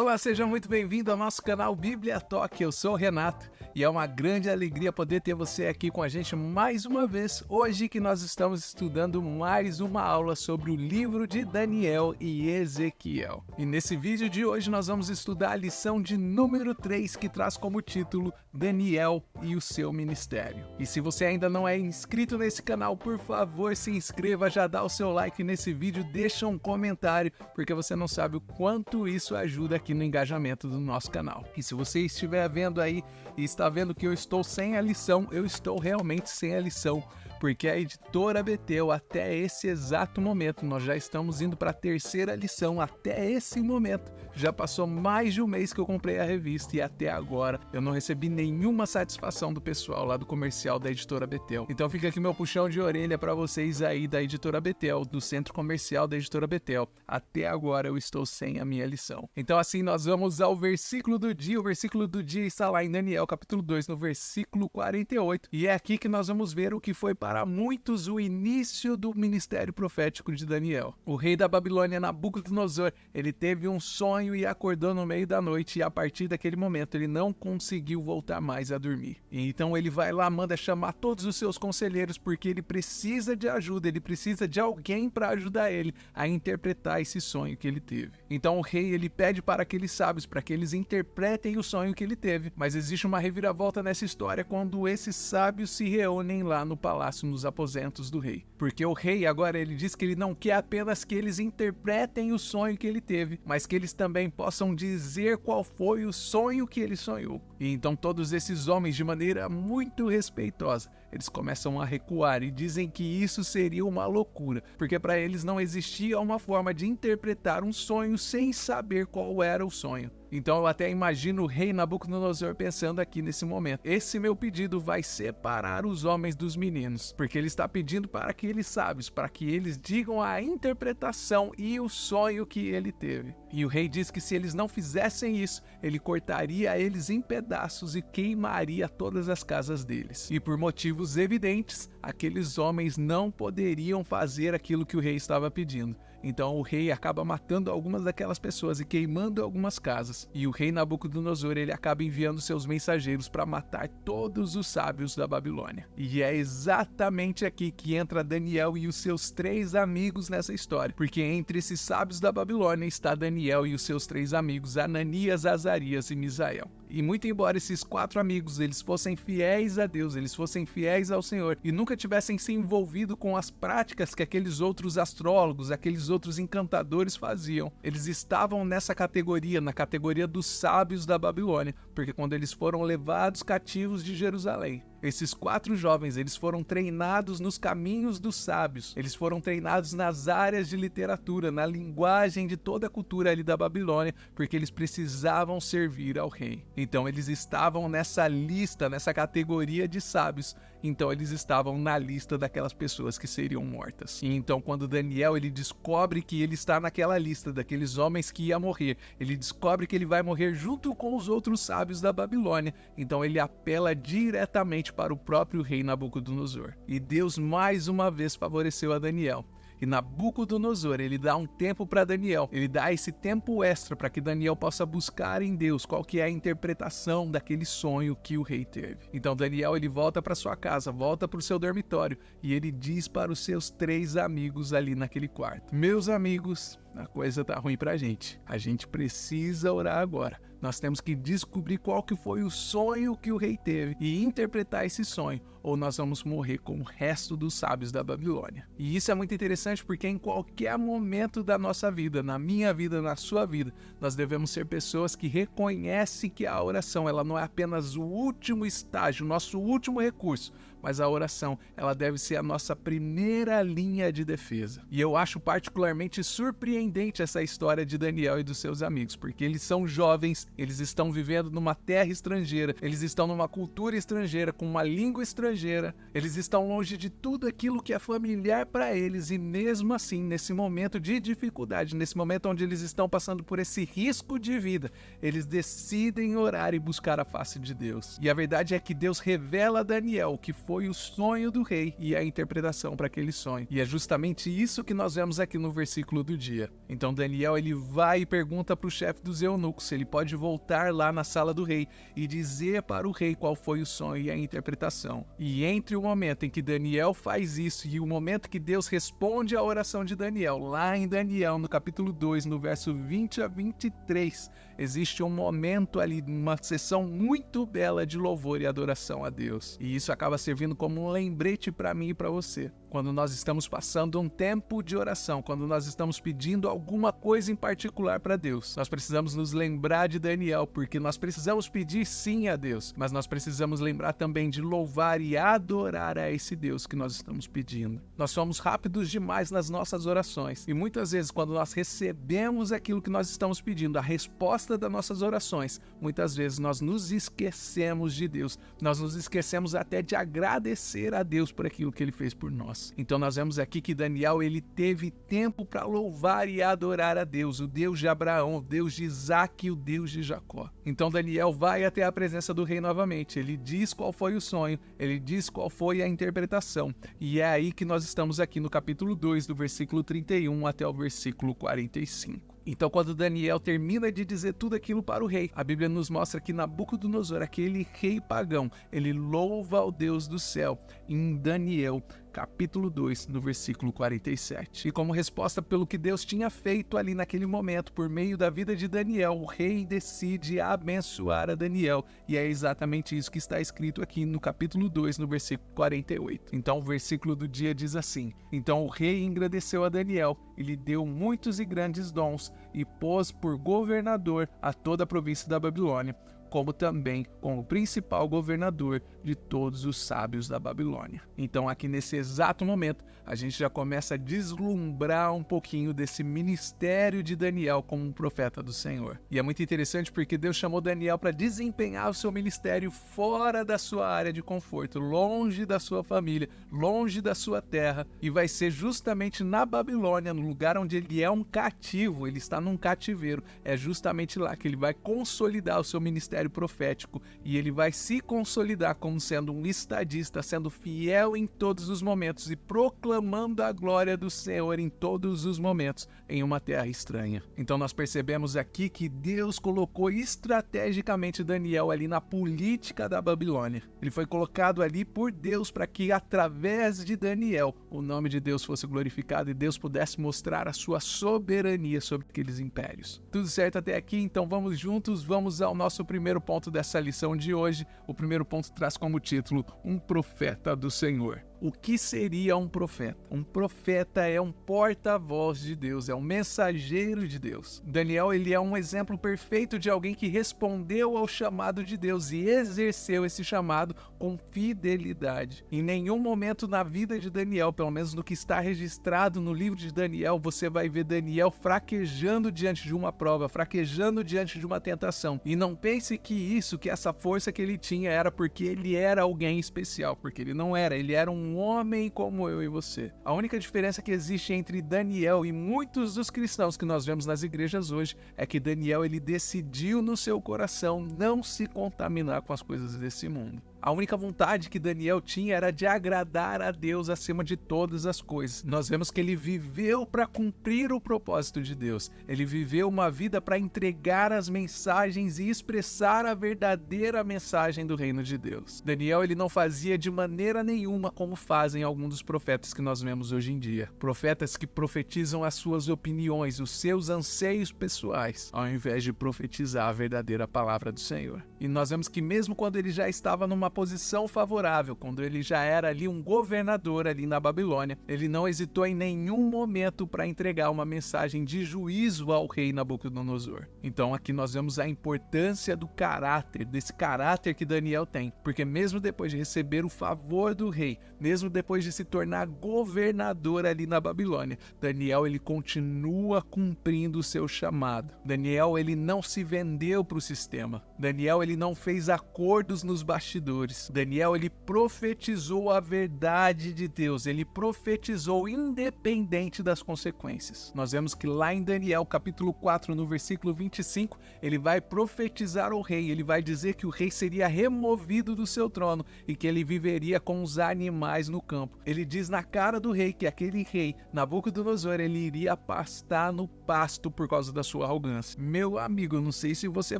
Olá, seja muito bem-vindo ao nosso canal Bíblia Talk. Eu sou o Renato e é uma grande alegria poder ter você aqui com a gente mais uma vez. Hoje que nós estamos estudando mais uma aula sobre o livro de Daniel e Ezequiel. E nesse vídeo de hoje nós vamos estudar a lição de número 3, que traz como título Daniel e o seu ministério. E se você ainda não é inscrito nesse canal, por favor, se inscreva, já dá o seu like nesse vídeo, deixa um comentário, porque você não sabe o quanto isso ajuda aqui no engajamento do nosso canal. E se você estiver vendo aí e está vendo que eu estou sem a lição, eu estou realmente sem a lição, porque a editora Betel, até esse exato momento, nós já estamos indo para a terceira lição. Até esse momento, já passou mais de um mês que eu comprei a revista e até agora eu não recebi nenhuma satisfação do pessoal lá do comercial da editora Betel. Então fica aqui meu puxão de orelha para vocês aí da editora Betel, do centro comercial da editora Betel. Até agora eu estou sem a minha lição. Então assim, nós vamos ao versículo do dia. O versículo do dia está lá em Daniel, capítulo 2, no versículo 48. E é aqui que nós vamos ver o que foi para muitos o início do ministério profético de Daniel. O rei da Babilônia, Nabucodonosor, ele teve um sonho e acordou no meio da noite, e a partir daquele momento ele não conseguiu voltar mais a dormir. E então ele vai lá, manda chamar todos os seus conselheiros, porque ele precisa de ajuda, ele precisa de alguém para ajudar ele a interpretar esse sonho que ele teve. Então o rei, ele pede para aqueles sábios, para que eles interpretem o sonho que ele teve. Mas existe uma reviravolta nessa história quando esses sábios se reúnem lá no palácio, nos aposentos do rei. Porque o rei agora, ele diz que ele não quer apenas que eles interpretem o sonho que ele teve, mas que eles também possam dizer qual foi o sonho que ele sonhou. E então todos esses homens, de maneira muito respeitosa, eles começam a recuar e dizem que isso seria uma loucura, porque para eles não existia uma forma de interpretar um sonho sem saber qual era o sonho. Então eu até imagino o rei Nabucodonosor pensando aqui nesse momento: esse meu pedido vai separar os homens dos meninos, porque ele está pedindo para aqueles sábios, para que eles digam a interpretação e o sonho que ele teve. E o rei diz que se eles não fizessem isso, ele cortaria eles em pedaços e queimaria todas as casas deles. E por motivos evidentes, aqueles homens não poderiam fazer aquilo que o rei estava pedindo. Então o rei acaba matando algumas daquelas pessoas e queimando algumas casas. E o rei Nabucodonosor, ele acaba enviando seus mensageiros para matar todos os sábios da Babilônia. E é exatamente aqui que entra Daniel e os seus 3 amigos nessa história. Porque entre esses sábios da Babilônia está Daniel e os seus 3 amigos, Ananias, Azarias e Misael. E muito embora esses 4 amigos, eles fossem fiéis a Deus, eles fossem fiéis ao Senhor e nunca tivessem se envolvido com as práticas que aqueles outros astrólogos, aqueles outros encantadores faziam, eles estavam nessa categoria, na categoria dos sábios da Babilônia, porque quando eles foram levados cativos de Jerusalém, esses 4 jovens, eles foram treinados nos caminhos dos sábios, eles foram treinados nas áreas de literatura, na linguagem de toda a cultura ali da Babilônia, porque eles precisavam servir ao rei. Então eles estavam nessa lista, nessa categoria de sábios, então eles estavam na lista daquelas pessoas que seriam mortas. E então quando Daniel, ele descobre que ele está naquela lista daqueles homens que ia morrer, ele descobre que ele vai morrer junto com os outros sábios da Babilônia, então ele apela diretamente para o próprio rei Nabucodonosor. E Deus mais uma vez favoreceu a Daniel. E Nabucodonosor, ele dá um tempo para Daniel, ele dá esse tempo extra para que Daniel possa buscar em Deus qual que é a interpretação daquele sonho que o rei teve. Então Daniel, ele volta para sua casa, volta para o seu dormitório e ele diz para os seus 3 amigos ali naquele quarto: meus amigos, a coisa tá ruim pra gente. A gente precisa orar agora. Nós temos que descobrir qual que foi o sonho que o rei teve e interpretar esse sonho, ou nós vamos morrer como o resto dos sábios da Babilônia. E isso é muito interessante porque em qualquer momento da nossa vida, na minha vida, na sua vida, nós devemos ser pessoas que reconhecem que a oração, ela não é apenas o último estágio, o nosso último recurso, mas a oração, ela deve ser a nossa primeira linha de defesa. E eu acho particularmente surpreendente essa história de Daniel e dos seus amigos, porque eles são jovens, eles estão vivendo numa terra estrangeira, eles estão numa cultura estrangeira, com uma língua estrangeira, eles estão longe de tudo aquilo que é familiar para eles, e mesmo assim, nesse momento de dificuldade, nesse momento onde eles estão passando por esse risco de vida, eles decidem orar e buscar a face de Deus. E a verdade é que Deus revela a Daniel o que foi foi o sonho do rei e a interpretação para aquele sonho. E é justamente isso que nós vemos aqui no versículo do dia. Então Daniel ele vai e pergunta para o chefe dos eunucos se ele pode voltar lá na sala do rei e dizer para o rei qual foi o sonho e a interpretação. E entre o momento em que Daniel faz isso e o momento que Deus responde à oração de Daniel, lá em Daniel, no capítulo 2, no verso 20 a 23, existe um momento ali, uma sessão muito bela de louvor e adoração a Deus. E isso acaba servindo como um lembrete para mim e para você. Quando nós estamos passando um tempo de oração, quando nós estamos pedindo alguma coisa em particular para Deus, nós precisamos nos lembrar de Daniel, porque nós precisamos pedir sim a Deus, mas nós precisamos lembrar também de louvar e adorar a esse Deus que nós estamos pedindo. Nós somos rápidos demais nas nossas orações e muitas vezes quando nós recebemos aquilo que nós estamos pedindo, a resposta das nossas orações, muitas vezes nós nos esquecemos de Deus, nós nos esquecemos até de agradecer a Deus por aquilo que Ele fez por nós. Então nós vemos aqui que Daniel ele teve tempo para louvar e adorar a Deus, o Deus de Abraão, o Deus de Isaac e o Deus de Jacó. Então Daniel vai até a presença do rei novamente, ele diz qual foi o sonho, ele diz qual foi a interpretação, e é aí que nós estamos aqui no capítulo 2, do versículo 31 até o versículo 45. Então, quando Daniel termina de dizer tudo aquilo para o rei, a Bíblia nos mostra que Nabucodonosor, aquele rei pagão, ele louva ao Deus do céu em Daniel, capítulo 2, no versículo 47. E como resposta pelo que Deus tinha feito ali naquele momento, por meio da vida de Daniel, o rei decide abençoar a Daniel. E é exatamente isso que está escrito aqui no capítulo 2, no versículo 48. Então, o versículo do dia diz assim: Então o rei engrandeceu a Daniel e lhe deu muitos e grandes dons, e pôs por governador a toda a província da Babilônia, como também como principal governador de todos os sábios da Babilônia. Então aqui nesse exato momento, a gente já começa a deslumbrar um pouquinho desse ministério de Daniel como um profeta do Senhor. E é muito interessante porque Deus chamou Daniel para desempenhar o seu ministério fora da sua área de conforto, longe da sua família, longe da sua terra, e vai ser justamente na Babilônia, no lugar onde ele é um cativo, ele está num cativeiro, é justamente lá que ele vai consolidar o seu ministério profético e ele vai se consolidar como sendo um estadista, sendo fiel em todos os momentos e proclamando a glória do Senhor em todos os momentos em uma terra estranha. Então nós percebemos aqui que Deus colocou estrategicamente Daniel ali na política da Babilônia. Ele foi colocado ali por Deus para que através de Daniel o nome de Deus fosse glorificado e Deus pudesse mostrar a sua soberania sobre aqueles impérios. Tudo certo até aqui? Então vamos juntos, vamos ao nosso primeiro ponto dessa lição de hoje. O primeiro ponto traz como título: Um profeta do Senhor. O que seria um profeta? Um profeta é um porta-voz de Deus, é um mensageiro de Deus. Daniel, ele é um exemplo perfeito de alguém que respondeu ao chamado de Deus e exerceu esse chamado com fidelidade. Em nenhum momento na vida de Daniel, pelo menos no que está registrado no livro de Daniel, você vai ver Daniel fraquejando diante de uma prova, fraquejando diante de uma tentação. E não pense que essa força que ele tinha era porque ele era alguém especial, porque ele não era, ele era um homem como eu e você. A única diferença que existe entre Daniel e muitos dos cristãos que nós vemos nas igrejas hoje é que Daniel ele decidiu no seu coração não se contaminar com as coisas desse mundo. A única vontade que Daniel tinha era de agradar a Deus acima de todas as coisas. Nós vemos que ele viveu para cumprir o propósito de Deus. Ele viveu uma vida para entregar as mensagens e expressar a verdadeira mensagem do reino de Deus. Daniel ele não fazia de maneira nenhuma como fazem alguns dos profetas que nós vemos hoje em dia. Profetas que profetizam as suas opiniões, os seus anseios pessoais, ao invés de profetizar a verdadeira palavra do Senhor. E nós vemos que mesmo quando ele já estava numa posição favorável, quando ele já era ali um governador ali na Babilônia, ele não hesitou em nenhum momento para entregar uma mensagem de juízo ao rei Nabucodonosor. Então aqui nós vemos a importância do caráter, desse caráter que Daniel tem, porque mesmo depois de receber o favor do rei, mesmo depois de se tornar governador ali na Babilônia, Daniel ele continua cumprindo o seu chamado. Daniel ele não se vendeu para o sistema. Daniel ele não fez acordos nos bastidores. pecadores. Daniel, ele profetizou a verdade de Deus, ele profetizou independente das consequências. Nós vemos que lá em Daniel, capítulo 4, no versículo 25, ele vai profetizar ao rei, ele vai dizer que o rei seria removido do seu trono e que ele viveria com os animais no campo. Ele diz na cara do rei que aquele rei, Nabucodonosor, ele iria pastar no pasto por causa da sua arrogância. Meu amigo, eu não sei se você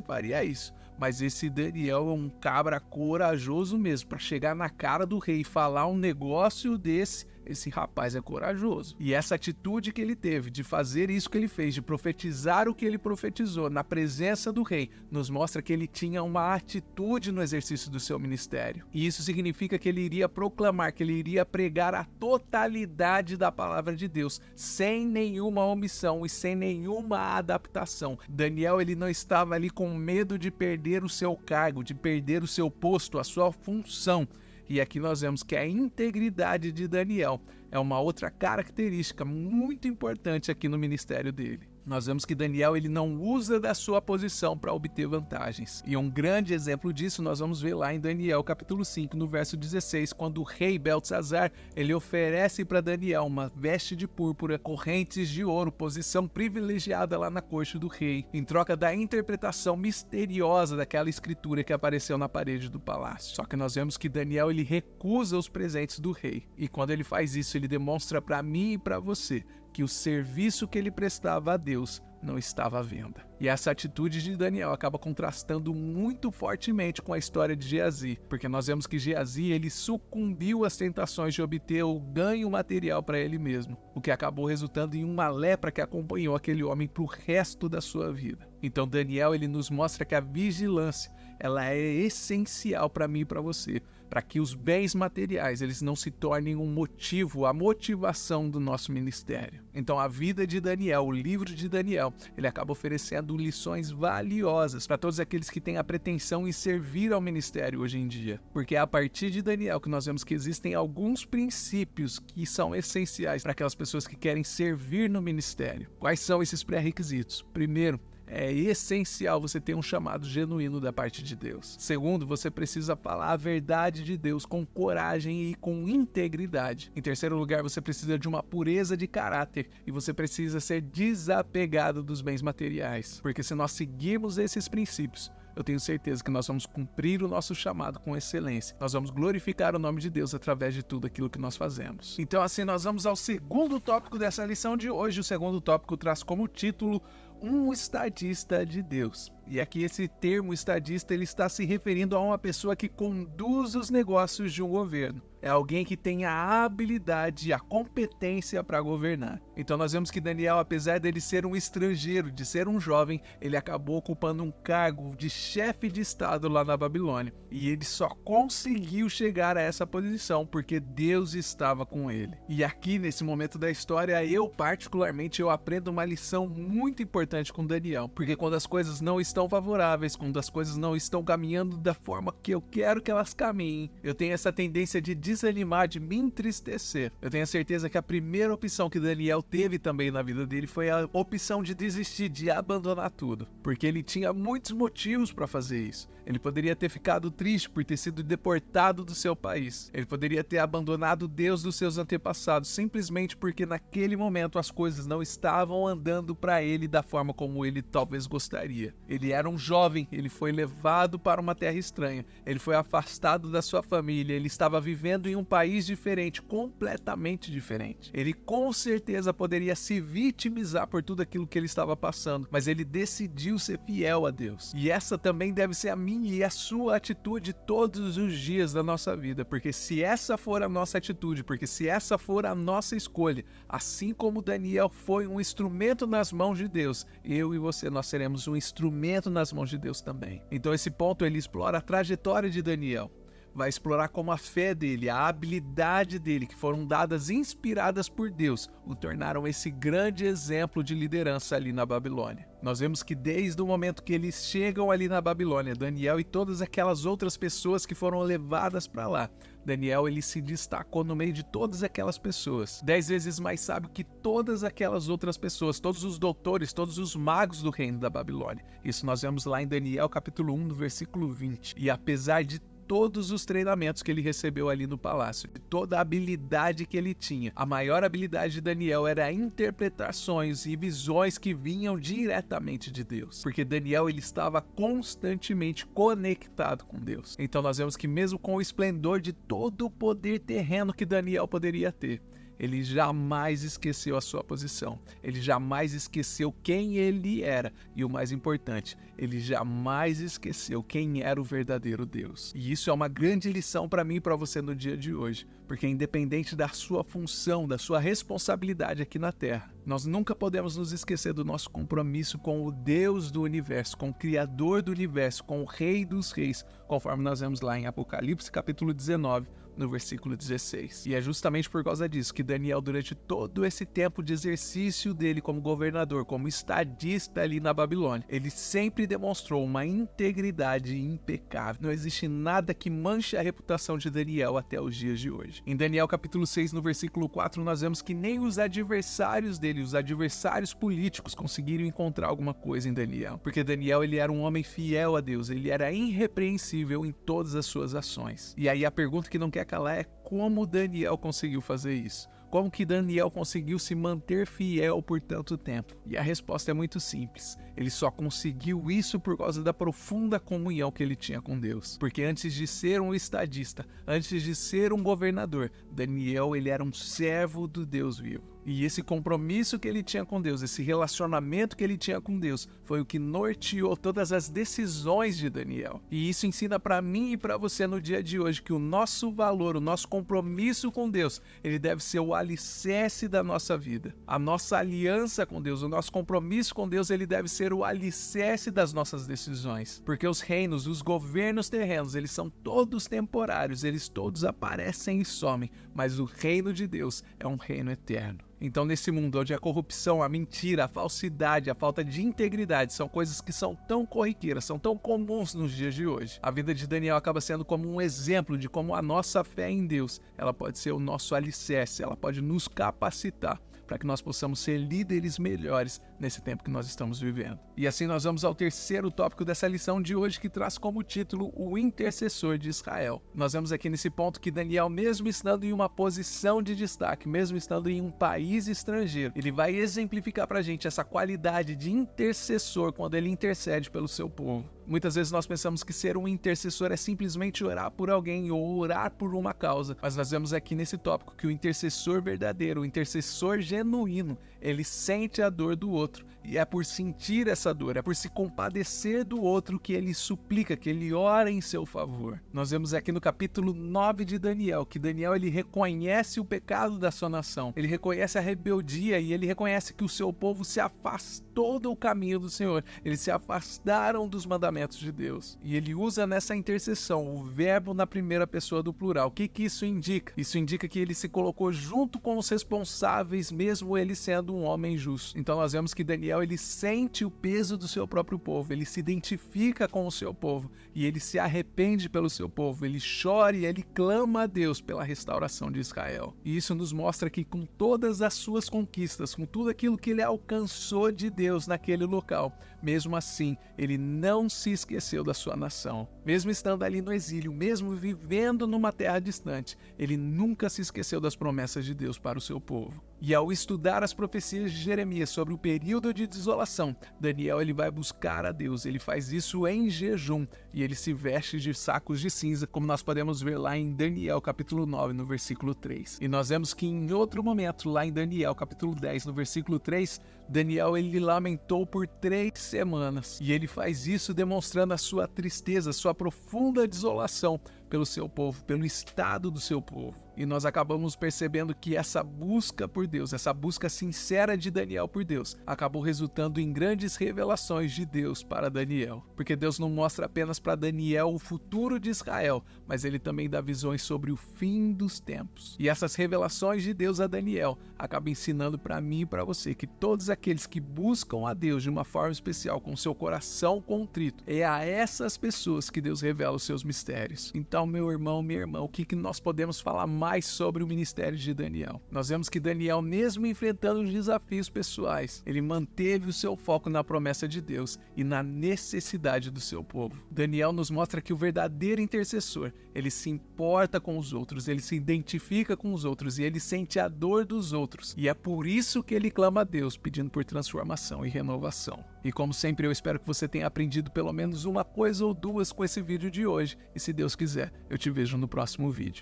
faria isso, mas esse Daniel é um cabra corajoso mesmo. Para chegar na cara do rei e falar um negócio desse, esse rapaz é corajoso. E essa atitude que ele teve de fazer isso que ele fez, de profetizar o que ele profetizou na presença do rei, nos mostra que ele tinha uma atitude no exercício do seu ministério. E isso significa que ele iria proclamar, que ele iria pregar a totalidade da palavra de Deus, sem nenhuma omissão e sem nenhuma adaptação. Daniel, ele não estava ali com medo de perder o seu cargo, de perder o seu posto, a sua função. E aqui nós vemos que a integridade de Daniel é uma outra característica muito importante aqui no ministério dele. Nós vemos que Daniel, ele não usa da sua posição para obter vantagens. E um grande exemplo disso nós vamos ver lá em Daniel capítulo 5, no verso 16, quando o rei Beltesazar, ele oferece para Daniel uma veste de púrpura, correntes de ouro, posição privilegiada lá na corte do rei, em troca da interpretação misteriosa daquela escritura que apareceu na parede do palácio. Só que nós vemos que Daniel, ele recusa os presentes do rei. E quando ele faz isso, ele demonstra para mim e para você que o serviço que ele prestava a Deus não estava à venda. E essa atitude de Daniel acaba contrastando muito fortemente com a história de Geazi, porque nós vemos que Geazi, ele sucumbiu às tentações de obter o ganho material para ele mesmo, o que acabou resultando em uma lepra que acompanhou aquele homem para o resto da sua vida. Então Daniel, ele nos mostra que a vigilância, ela é essencial para mim e para você, para que os bens materiais, eles não se tornem um motivo, a motivação do nosso ministério. Então a vida de Daniel, o livro de Daniel, ele acaba oferecendo lições valiosas para todos aqueles que têm a pretensão em servir ao ministério hoje em dia. Porque é a partir de Daniel que nós vemos que existem alguns princípios que são essenciais para aquelas pessoas que querem servir no ministério. Quais são esses pré-requisitos? Primeiro, é essencial você ter um chamado genuíno da parte de Deus. Segundo, você precisa falar a verdade de Deus com coragem e com integridade. Em terceiro lugar, você precisa de uma pureza de caráter e você precisa ser desapegado dos bens materiais. Porque se nós seguirmos esses princípios, eu tenho certeza que nós vamos cumprir o nosso chamado com excelência. Nós vamos glorificar o nome de Deus através de tudo aquilo que nós fazemos. Então assim, nós vamos ao segundo tópico dessa lição de hoje. O segundo tópico traz como título um estadista de Deus. E aqui esse termo estadista, ele está se referindo a uma pessoa que conduz os negócios de um governo. É alguém que tem a habilidade e a competência para governar. Então nós vemos que Daniel, apesar dele ser um estrangeiro, de ser um jovem, ele acabou ocupando um cargo de chefe de estado lá na Babilônia. E ele só conseguiu chegar a essa posição porque Deus estava com ele. E aqui nesse momento da história, eu particularmente aprendo uma lição muito importante com Daniel. Porque quando as coisas não estão favoráveis, quando as coisas não estão caminhando da forma que eu quero que elas caminhem, eu tenho essa tendência de desanimar, de me entristecer. Eu tenho a certeza que a primeira opção que Daniel teve também na vida dele foi a opção de desistir, de abandonar tudo, porque ele tinha muitos motivos para fazer isso. Ele poderia ter ficado triste por ter sido deportado do seu país. Ele poderia ter abandonado Deus dos seus antepassados, simplesmente porque naquele momento as coisas não estavam andando para ele da forma como ele talvez gostaria. Ele era um jovem, ele foi levado para uma terra estranha, ele foi afastado da sua família, ele estava vivendo em um país diferente, completamente diferente. Ele com certeza poderia se vitimizar por tudo aquilo que ele estava passando, mas ele decidiu ser fiel a Deus. E essa também deve ser a minha e a sua atitude todos os dias da nossa vida, porque se essa for a nossa atitude, porque se essa for a nossa escolha, assim como Daniel foi um instrumento nas mãos de Deus, eu e você, nós seremos um instrumento nas mãos de Deus também. Então esse ponto ele explora a trajetória de Daniel, vai explorar como a fé dele, a habilidade dele, que foram dadas inspiradas por Deus, o tornaram esse grande exemplo de liderança ali na Babilônia. Nós vemos que desde o momento que eles chegam ali na Babilônia, Daniel e todas aquelas outras pessoas que foram levadas para lá, Daniel ele se destacou no meio de todas aquelas pessoas, 10 vezes mais sábio que todas aquelas outras pessoas, todos os doutores, todos os magos do reino da Babilônia. Isso nós vemos lá em Daniel capítulo 1, no versículo 20. E apesar de todos os treinamentos que ele recebeu ali no palácio, de toda a habilidade que ele tinha. A maior habilidade de Daniel era interpretar sonhos e visões que vinham diretamente de Deus, porque Daniel ele estava constantemente conectado com Deus. Então nós vemos que mesmo com o esplendor de todo o poder terreno que Daniel poderia ter, ele jamais esqueceu a sua posição, ele jamais esqueceu quem ele era e o mais importante, ele jamais esqueceu quem era o verdadeiro Deus. E isso é uma grande lição para mim e para você no dia de hoje, porque independente da sua função, da sua responsabilidade aqui na Terra, nós nunca podemos nos esquecer do nosso compromisso com o Deus do universo, com o Criador do universo, com o Rei dos Reis, conforme nós vemos lá em Apocalipse capítulo 19, no versículo 16. E é justamente por causa disso que Daniel, durante todo esse tempo de exercício dele como governador, como estadista ali na Babilônia, ele sempre demonstrou uma integridade impecável. Não existe nada que manche a reputação de Daniel até os dias de hoje. Em Daniel capítulo 6, no versículo 4, nós vemos que nem os adversários dele, os adversários políticos, conseguiram encontrar alguma coisa em Daniel, porque Daniel ele era um homem fiel a Deus, ele era irrepreensível em todas as suas ações. E aí a pergunta que não quer calar é como Daniel conseguiu fazer isso? Como que Daniel conseguiu se manter fiel por tanto tempo? E a resposta é muito simples. Ele só conseguiu isso por causa da profunda comunhão que ele tinha com Deus. Porque antes de ser um estadista, antes de ser um governador, Daniel ele era um servo do Deus vivo. E esse compromisso que ele tinha com Deus, esse relacionamento que ele tinha com Deus, foi o que norteou todas as decisões de Daniel. E isso ensina para mim e para você no dia de hoje que o nosso valor, o nosso compromisso com Deus, ele deve ser o alicerce da nossa vida. A nossa aliança com Deus, o nosso compromisso com Deus, ele deve ser o alicerce das nossas decisões. Porque os reinos, os governos terrenos, eles são todos temporários, eles todos aparecem e somem, mas o reino de Deus é um reino eterno. Então, nesse mundo onde a corrupção, a mentira, a falsidade, a falta de integridade são coisas que são tão corriqueiras, são tão comuns nos dias de hoje, a vida de Daniel acaba sendo como um exemplo de como a nossa fé em Deus, ela pode ser o nosso alicerce, ela pode nos capacitar para que nós possamos ser líderes melhores nesse tempo que nós estamos vivendo. E assim nós vamos ao terceiro tópico dessa lição de hoje, que traz como título o intercessor de Israel. Nós vemos aqui nesse ponto que Daniel, mesmo estando em uma posição de destaque, mesmo estando em um país estrangeiro, ele vai exemplificar para a gente essa qualidade de intercessor quando ele intercede pelo seu povo. Muitas vezes nós pensamos que ser um intercessor é simplesmente orar por alguém ou orar por uma causa, mas nós vemos aqui nesse tópico que o intercessor verdadeiro, o intercessor genuíno, ele sente a dor do outro, e é por sentir essa dor, é por se compadecer do outro que ele suplica, que ele ora em seu favor. Nós vemos aqui no capítulo 9 de Daniel, que Daniel ele reconhece o pecado da sua nação, ele reconhece a rebeldia e ele reconhece que o seu povo se afastou do caminho do Senhor, eles se afastaram dos mandamentos de Deus. E ele usa nessa intercessão o verbo na primeira pessoa do plural. O que isso indica? Isso indica que ele se colocou junto com os responsáveis, mesmo ele sendo um homem justo. Então nós vemos que Daniel ele sente o peso do seu próprio povo, ele se identifica com o seu povo e ele se arrepende pelo seu povo, ele chora e ele clama a Deus pela restauração de Israel. E isso nos mostra que com todas as suas conquistas, com tudo aquilo que ele alcançou de Deus naquele local, mesmo assim, ele não se esqueceu da sua nação. Mesmo estando ali no exílio, mesmo vivendo numa terra distante, ele nunca se esqueceu das promessas de Deus para o seu povo. E ao estudar as profecias de Jeremias sobre o período de desolação, Daniel ele vai buscar a Deus, ele faz isso em jejum e ele se veste de sacos de cinza, como nós podemos ver lá em Daniel capítulo 9, no versículo 3. E nós vemos que em outro momento, lá em Daniel capítulo 10, no versículo 3, Daniel ele lamentou por 3 semanas e ele faz isso demonstrando a sua tristeza, a sua profunda desolação pelo seu povo, pelo estado do seu povo. E nós acabamos percebendo que essa busca por Deus, essa busca sincera de Daniel por Deus, acabou resultando em grandes revelações de Deus para Daniel. Porque Deus não mostra apenas para Daniel o futuro de Israel, mas ele também dá visões sobre o fim dos tempos. E essas revelações de Deus a Daniel acabam ensinando para mim e para você que todos aqueles que buscam a Deus de uma forma especial, com seu coração contrito, é a essas pessoas que Deus revela os seus mistérios. Então, Então, meu irmão, minha irmã, o que nós podemos falar mais sobre o ministério de Daniel? Nós vemos que Daniel, mesmo enfrentando os desafios pessoais, ele manteve o seu foco na promessa de Deus e na necessidade do seu povo. Daniel nos mostra que o verdadeiro intercessor, ele se importa com os outros, ele se identifica com os outros e ele sente a dor dos outros. E é por isso que ele clama a Deus, pedindo por transformação e renovação. E como sempre, eu espero que você tenha aprendido pelo menos uma coisa ou duas com esse vídeo de hoje. E se Deus quiser, eu te vejo no próximo vídeo.